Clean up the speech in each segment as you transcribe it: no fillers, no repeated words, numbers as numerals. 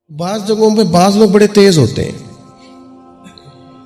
بعض جگہوں پہ بعض لوگ بڑے تیز ہوتے ہیں،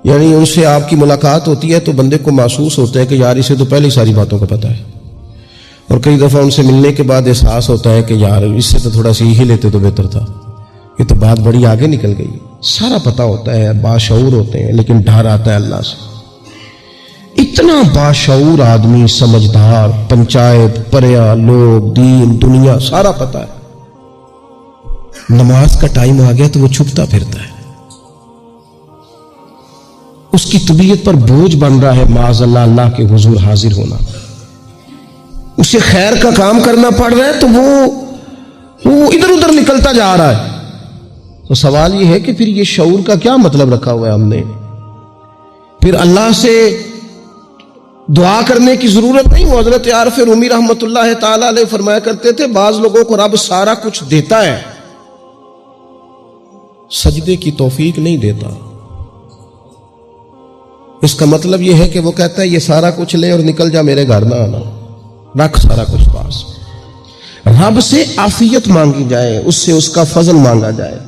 یعنی ان سے آپ کی ملاقات ہوتی ہے تو بندے کو محسوس ہوتا ہے کہ یار اسے تو پہلے ساری باتوں کا پتہ ہے، اور کئی دفعہ ان سے ملنے کے بعد احساس ہوتا ہے کہ یار اس سے تو تھوڑا سیکھ ہی لیتے تو بہتر تھا، یہ تو بات بڑی آگے نکل گئی۔ سارا پتہ ہوتا ہے، باشعور ہوتے ہیں، لیکن ڈر آتا ہے اللہ سے۔ اتنا باشعور آدمی، سمجھدار، پنچایت، پریا، لوگ، دین، دنیا سارا پتہ ہے، نماز کا ٹائم آ گیا تو وہ چھپتا پھرتا ہے، اس کی طبیعت پر بوجھ بن رہا ہے معاذ اللہ اللہ کے حضور حاضر ہونا، اسے خیر کا کام کرنا پڑ رہا ہے تو وہ ادھر ادھر نکلتا جا رہا ہے۔ تو سوال یہ ہے کہ پھر یہ شعور کا کیا مطلب رکھا ہوا ہے ہم نے؟ پھر اللہ سے دعا کرنے کی ضرورت نہیں۔ وہ حضرت عارف رومی رحمۃ اللہ تعالی علیہ فرمایا کرتے تھے بعض لوگوں کو رب سارا کچھ دیتا ہے، سجدے کی توفیق نہیں دیتا۔ اس کا مطلب یہ ہے کہ وہ کہتا ہے یہ سارا کچھ لے اور نکل جا، میرے گھر نہ آنا، رکھ سارا کچھ پاس۔ رب سے عافیت مانگی جائے، اس سے اس کا فضل مانگا جائے،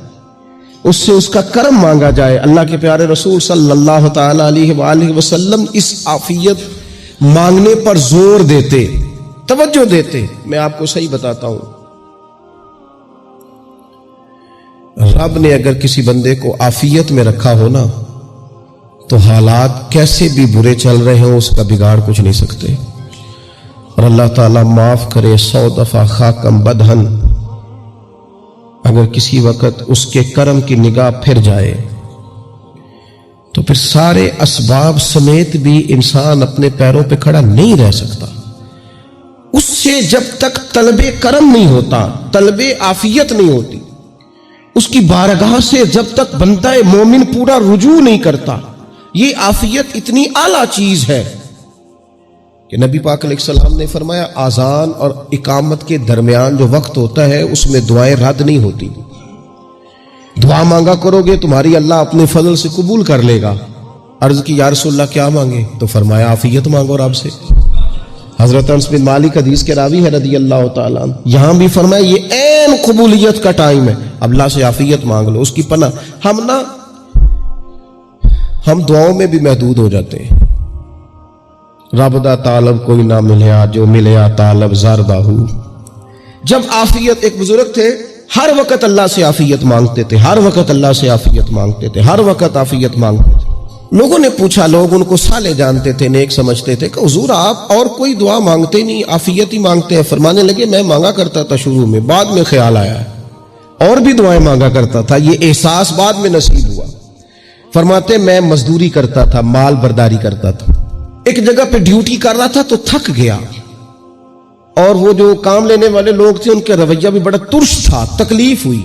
اس سے اس کا کرم مانگا جائے۔ اللہ کے پیارے رسول صلی اللہ تعالی علیہ وآلہ وسلم اس عافیت مانگنے پر زور دیتے، توجہ دیتے۔ میں آپ کو صحیح بتاتا ہوں، رب نے اگر کسی بندے کو عافیت میں رکھا ہو نا تو حالات کیسے بھی برے چل رہے ہوں اس کا بگاڑ کچھ نہیں سکتے۔ اور اللہ تعالیٰ معاف کرے 100 دفعہ خاکم بدہن، اگر کسی وقت اس کے کرم کی نگاہ پھر جائے تو پھر سارے اسباب سمیت بھی انسان اپنے پیروں پہ کھڑا نہیں رہ سکتا۔ اس سے جب تک طلب کرم نہیں ہوتا، طلب عافیت نہیں ہوتی، اس کی بارگاہ سے جب تک بندہ مومن پورا رجوع نہیں کرتا، یہ عافیت اتنی اعلیٰ چیز ہے کہ نبی پاک علیہ السلام نے فرمایا اذان اور اقامت کے درمیان جو وقت ہوتا ہے اس میں دعائیں رد نہیں ہوتی۔ دعا مانگا کرو گے تمہاری اللہ اپنے فضل سے قبول کر لے گا۔ عرض کی یا رسول اللہ کیا مانگے؟ تو فرمایا عافیت مانگو رب سے۔ حضرت انس بن مالک حدیث کے راوی ہے رضی اللہ تعالیٰ عنہ، یہاں بھی فرمایا یہ عین قبولیت کا ٹائم ہے، اب اللہ سے عافیت مانگ لو، اس کی پناہ۔ ہم دعاؤں میں بھی محدود ہو جاتے ہیں۔ رب دا طالب کوئی نہ ملیا، جو ملیا طالب زار باہو۔ جب عافیت، ایک بزرگ تھے ہر وقت اللہ سے عافیت مانگتے تھے، ہر وقت اللہ سے عافیت مانگتے تھے، ہر وقت عافیت مانگتے تھے۔ لوگوں نے پوچھا، لوگ ان کو صالح جانتے تھے، نیک سمجھتے تھے، کہ حضور آپ اور کوئی دعا مانگتے نہیں، عافیت ہی مانگتے ہیں۔ فرمانے لگے میں مانگا کرتا تھا شروع میں، بعد میں خیال آیا اور بھی دعائیں مانگا کرتا تھا، یہ احساس بعد میں نصیب ہوا۔ فرماتے میں مزدوری کرتا تھا، مال برداری کرتا تھا، ایک جگہ پہ ڈیوٹی کر رہا تھا تو تھک گیا، اور وہ جو کام لینے والے لوگ تھے ان کا رویہ بھی بڑا ترش تھا، تکلیف ہوئی۔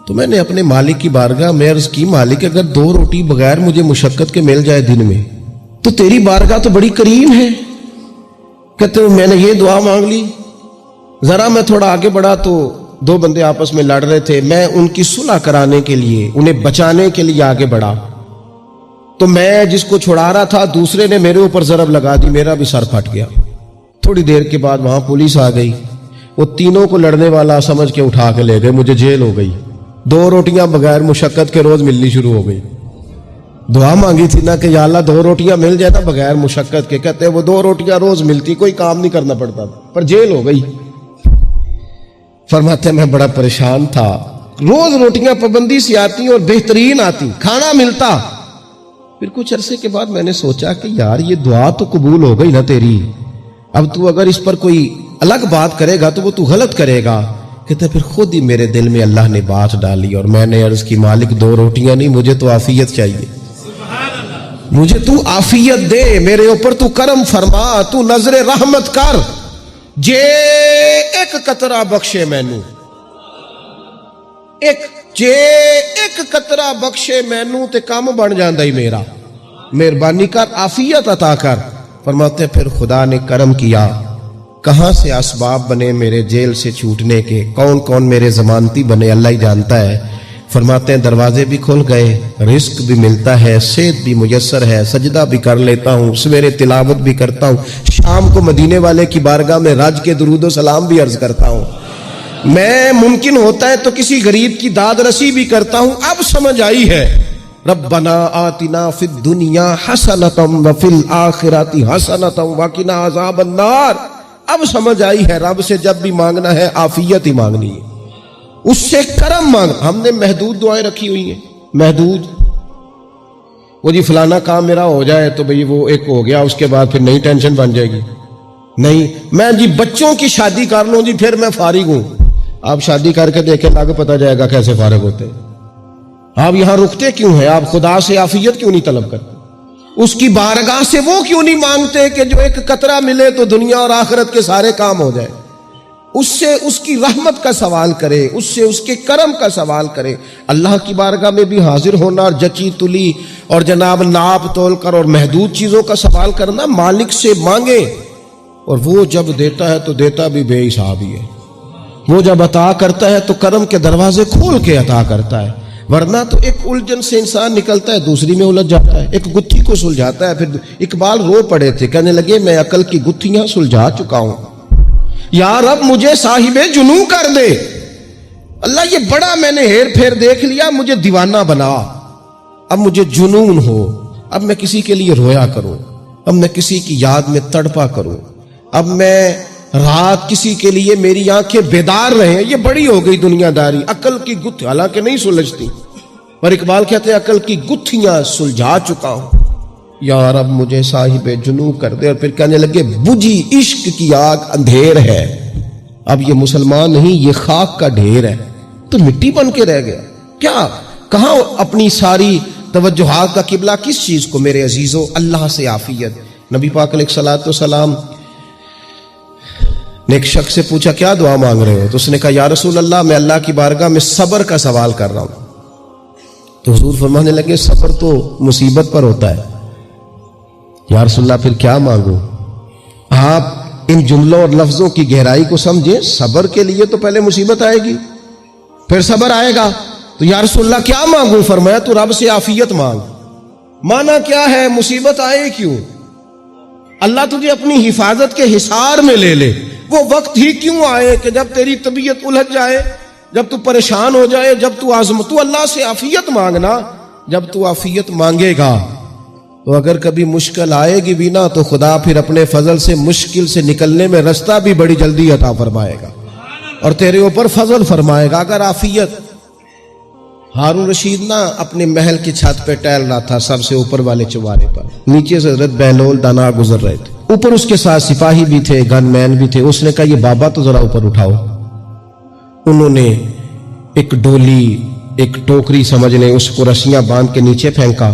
تو میں نے اپنے مالک کی بارگاہ میں عرض کی، مالک اگر 2 روٹی بغیر مجھے مشقت کے مل جائے دن میں تو تیری بارگاہ تو بڑی کریم ہے۔ کہتے ہیں میں نے یہ دعا مانگ لی، ذرا میں تھوڑا آگے بڑھا تو 2 بندے آپس میں لڑ رہے تھے، میں ان کی صلح کرانے کے لیے، انہیں بچانے کے لیے آگے بڑھا، تو میں جس کو چھڑا رہا تھا دوسرے نے میرے اوپر ضرب لگا دی، میرا بھی سر پھٹ گیا۔ تھوڑی دیر کے بعد وہاں پولیس آ گئی، وہ تینوں کو لڑنے والا سمجھ کے اٹھا کے لے گئے، مجھے جیل ہو گئی۔ 2 روٹیاں بغیر مشقت کے روز ملنی شروع ہو گئی۔ دعا مانگی تھی نا کہ یا اللہ 2 روٹیاں مل جائے نا بغیر مشقت کے، کہتے ہیں وہ 2 روٹیاں روز ملتی، کوئی کام نہیں کرنا پڑتا تھا، پر جیل ہو گئی۔ فرماتے میں بڑا پریشان تھا، روز روٹیاں پابندی سے آتی اور بہترین آتی، کھانا ملتا۔ پھر کچھ عرصے کے بعد میں نے سوچا کہ یار یہ دعا تو قبول ہو گئی نا تیری، اب تو اگر اس پر کوئی الگ بات کرے گا تو وہ تو غلط کرے گا۔ کہتے پھر خود ہی میرے دل میں اللہ نے بات ڈالی اور میں نے عرض کی مالک 2 روٹیاں نہیں، مجھے تو عافیت چاہیے، مجھے تو عافیت دے، میرے اوپر تو کرم فرما، تو نظر رحمت کر، جے ایک قطرہ بخشے مینوں، جے ایک قطرہ بخشے مینوں تے کام بن جاندا ہی میرا، مہربانی کر عافیت عطا کر۔ فرماتے پھر خدا نے کرم کیا، کہاں سے اسباب بنے میرے جیل سے چھوٹنے کے، کون کون میرے ضمانتی بنے اللہ ہی جانتا ہے۔ فرماتے ہیں دروازے بھی کھل گئے، رزق بھی ملتا ہے، صحت بھی میسر ہے، سجدہ بھی کر لیتا ہوں، سویرے تلاوت بھی کرتا ہوں، شام کو مدینے والے کی بارگاہ میں رج کے درود و سلام بھی عرض کرتا ہوں۔ میں ممکن ہوتا ہے تو کسی غریب کی داد رسی بھی کرتا ہوں. اب سمجھ آئی ہے. ربنا آتنا فی الدنیا حسنۃ وفی الآخرۃ حسنۃ وقنا عذاب النار. اب سمجھ آئی ہے رب سے جب بھی مانگنا ہے عافیت ہی مانگنی ہے, اس سے کرم مانگ. ہم نے محدود دعائیں رکھی ہوئی ہیں, محدود. وہ جی فلانا کام میرا ہو جائے تو بھئی وہ ایک ہو گیا, اس کے بعد پھر نئی ٹینشن بن جائے گی. نہیں, میں جی بچوں کی شادی کر لوں جی پھر میں فارغ ہوں. آپ شادی کر کے دیکھیں, آگے پتہ جائے گا کیسے فارغ ہوتے ہیں. آپ یہاں رکتے کیوں ہیں؟ آپ خدا سے عافیت کیوں نہیں طلب کرتے؟ اس کی بارگاہ سے وہ کیوں نہیں مانگتے کہ جو ایک قطرہ ملے تو دنیا اور آخرت کے سارے کام ہو جائے؟ اس سے اس کی رحمت کا سوال کرے, اس سے اس کے کرم کا سوال کرے. اللہ کی بارگاہ میں بھی حاضر ہونا اور جچی تلی اور جناب ناپ تول کر اور محدود چیزوں کا سوال کرنا. مالک سے مانگے, اور وہ جب دیتا ہے تو دیتا بھی بے حساب ہی ہے. وہ جب عطا کرتا ہے تو کرم کے دروازے کھول کے عطا کرتا ہے, ورنہ تو ایک الجھن سے انسان نکلتا ہے دوسری میں الجھ جاتا ہے. ایک گتھی کو سلجھاتا ہے. پھر اقبال رو پڑے تھے, کہنے لگے میں عقل کی گتھیاں سلجھا چکا ہوں, یا رب مجھے صاحب جنوں کر دے. اللہ یہ بڑا میں نے ہیر پھیر دیکھ لیا, مجھے دیوانہ بنا. اب مجھے جنون ہو, اب میں کسی کے لیے رویا کروں, اب میں کسی کی یاد میں تڑپا کروں, اب میں رات کسی کے لیے میری آنکھیں بیدار رہیں. یہ بڑی ہو گئی دنیا داری. عقل کی گتھی حالانکہ نہیں سلجھتی, پر اقبال کہتے ہیں عقل کی گتھیاں سلجھا چکا ہوں, یا رب مجھے صاحب جنوں کر دے. اور پھر کہنے لگے بجھی عشق کی آگ اندھیر ہے. اب یہ مسلمان نہیں, یہ خاک کا ڈھیر ہے, تو مٹی بن کے رہ گیا. کیا کہاں اپنی ساری توجہات کا قبلہ کس چیز کو میرے عزیزو؟ اللہ سے عافیت. نبی پاک علیہ الصلوۃ والسلام نے ایک شخص سے پوچھا کیا دعا مانگ رہے ہو؟ تو اس نے کہا یا رسول اللہ میں اللہ کی بارگاہ میں صبر کا سوال کر رہا ہوں. تو حضور فرمانے لگے صبر تو مصیبت پر ہوتا ہے. یا رسول اللہ پھر کیا مانگوں؟ آپ ان جملوں اور لفظوں کی گہرائی کو سمجھیں. صبر کے لیے تو پہلے مصیبت آئے گی, پھر صبر آئے گا. تو یا رسول اللہ کیا مانگوں؟ فرمایا تو رب سے عافیت مانگ. مانا کیا ہے؟ مصیبت آئے کیوں؟ اللہ تجھے اپنی حفاظت کے حصار میں لے لے. وہ وقت ہی کیوں آئے کہ جب تیری طبیعت الجھ جائے, جب تو پریشان ہو جائے, جب تو تو اللہ سے عافیت مانگنا. جب تو عافیت مانگے گا تو اگر کبھی مشکل آئے گی بھی نا, تو خدا پھر اپنے فضل سے مشکل سے نکلنے میں رستہ بھی بڑی جلدی عطا فرمائے گا اور تیرے اوپر فضل فرمائے گا. اگر عافیت, ہارون رشید نا اپنے محل کی چھت پہ ٹہل رہا تھا سب سے اوپر والے چوارے پر, نیچے سے حضرت بہلول دانا گزر رہے تھے, اوپر اس کے ساتھ سپاہی بھی تھے, گن مین بھی تھے. اس نے کہا یہ بابا تو ذرا اوپر اٹھاؤ. انہوں نے ایک ڈولی, ایک ٹوکری سمجھ لیں, اس کو رسیاں باندھ کے نیچے پھینکا.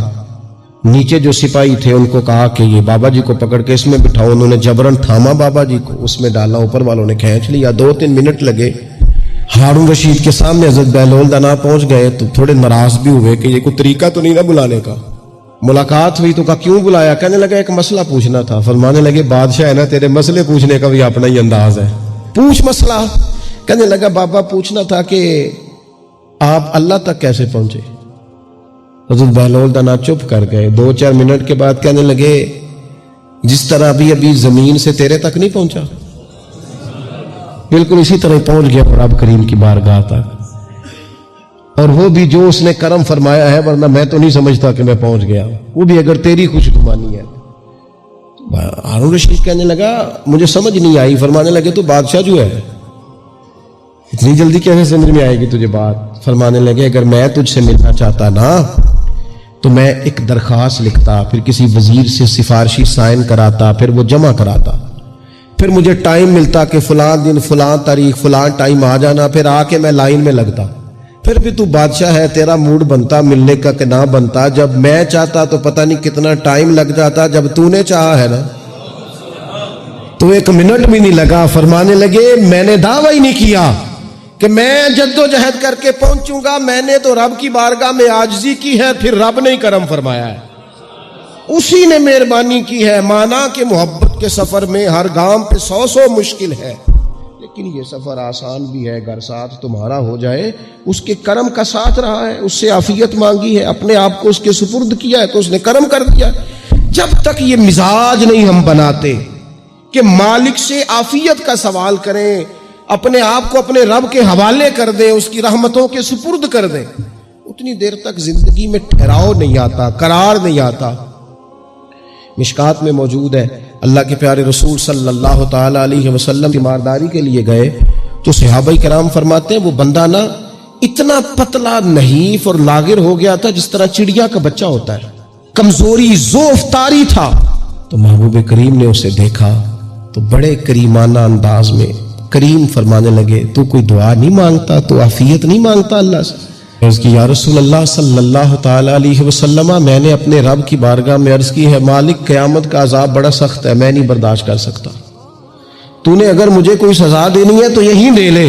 نیچے جو سپاہی تھے ان کو کہا کہ یہ بابا جی کو پکڑ کے اس میں بٹھاؤ. انہوں نے جبرن تھاما بابا جی کو, اس میں ڈالا, اوپر والوں نے کھینچ لیا. 2-3 منٹ لگے. ہارون رشید کے سامنے حضرت بہلول دانا پہنچ گئے تو تھوڑے ناراض بھی ہوئے کہ یہ کوئی طریقہ تو نہیں نہ بلانے کا. ملاقات ہوئی تو کہا کیوں بلایا؟ کہنے لگا ایک مسئلہ پوچھنا تھا. فرمانے لگے بادشاہ ہے نا, تیرے مسئلے پوچھنے کا بھی اپنا ہی انداز ہے, پوچھ مسئلہ. کہنے لگا بابا پوچھنا تھا کہ آپ اللہ تک کیسے پہنچے؟ حضرت بہلول دانا چپ کر گئے. 2-4 منٹ کے بعد کہنے لگے جس طرح ابھی زمین سے تیرے تک نہیں پہنچا, بالکل اسی طرح پہنچ گیا رب کریم کی بارگاہ تک. اور وہ بھی جو اس نے کرم فرمایا ہے, ورنہ میں تو نہیں سمجھتا کہ میں پہنچ گیا, وہ بھی اگر تیری خوش گمانی ہے. ہارون رشید کہنے لگا مجھے سمجھ نہیں آئی. فرمانے لگے تو بادشاہ جو ہے اتنی جلدی کیسے سمجھ میں آئے گی تجھے بات؟ فرمانے لگے اگر میں تجھ سے ملنا چاہتا نا تو میں ایک درخواست لکھتا, پھر کسی وزیر سے سفارشی سائن کراتا, پھر وہ جمع کراتا, پھر مجھے ٹائم ملتا کہ فلاں دن فلاں تاریخ فلاں ٹائم آ جانا, پھر آ کے میں لائن میں لگتا. پھر بھی تو بادشاہ ہے, تیرا موڈ بنتا ملنے کا کہ نہ بنتا. جب میں چاہتا تو پتہ نہیں کتنا ٹائم لگ جاتا, جب تو نے چاہا ہے نا تو 1 منٹ بھی نہیں لگا. فرمانے لگے میں نے دعویٰ ہی نہیں کیا کہ میں جد و جہد کر کے پہنچوں گا, میں نے تو رب کی بارگاہ میں عاجزی کی ہے, پھر رب نے ہی کرم فرمایا ہے, اسی نے مہربانی کی ہے. مانا کہ محبت کے سفر میں ہر گام پہ 100 مشکل ہے, لیکن یہ سفر آسان بھی ہے. اگر ساتھ تمہارا ہو جائے, اس کے کرم کا ساتھ رہا ہے, اس سے عافیت مانگی ہے, اپنے آپ کو اس کے سپرد کیا ہے تو اس نے کرم کر دیا. جب تک یہ مزاج نہیں ہم بناتے کہ مالک سے عافیت کا سوال کریں, اپنے آپ کو اپنے رب کے حوالے کر دیں، اس کی رحمتوں کے سپرد کر دیں، اتنی دیر تک زندگی میں ٹھہراؤ نہیں آتا، قرار نہیں آتا۔ مشکات میں موجود ہے، اللہ کے پیارے رسول صلی اللہ تعالی علیہ وسلم تیمارداری کے لیے گئے تو صحابہ کرام فرماتے ہیں وہ بندہ نا اتنا پتلا نحیف اور لاغر ہو گیا تھا جس طرح چڑیا کا بچہ ہوتا ہے، کمزوری ضعف طاری تھا۔ تو محبوب کریم نے اسے دیکھا تو بڑے کریمانہ انداز میں کریم فرمانے لگے، تو کوئی دعا نہیں مانگتا، تو عافیت نہیں مانگتا اللہ سے؟ عرض کی یا رسول اللہ صلی اللہ تعالی علیہ وسلم، میں نے اپنے رب کی بارگاہ میں عرض کی ہے مالک قیامت کا عذاب بڑا سخت ہے، میں نہیں برداشت کر سکتا، تو نے اگر مجھے کوئی سزا دینی ہے تو یہی دے لے۔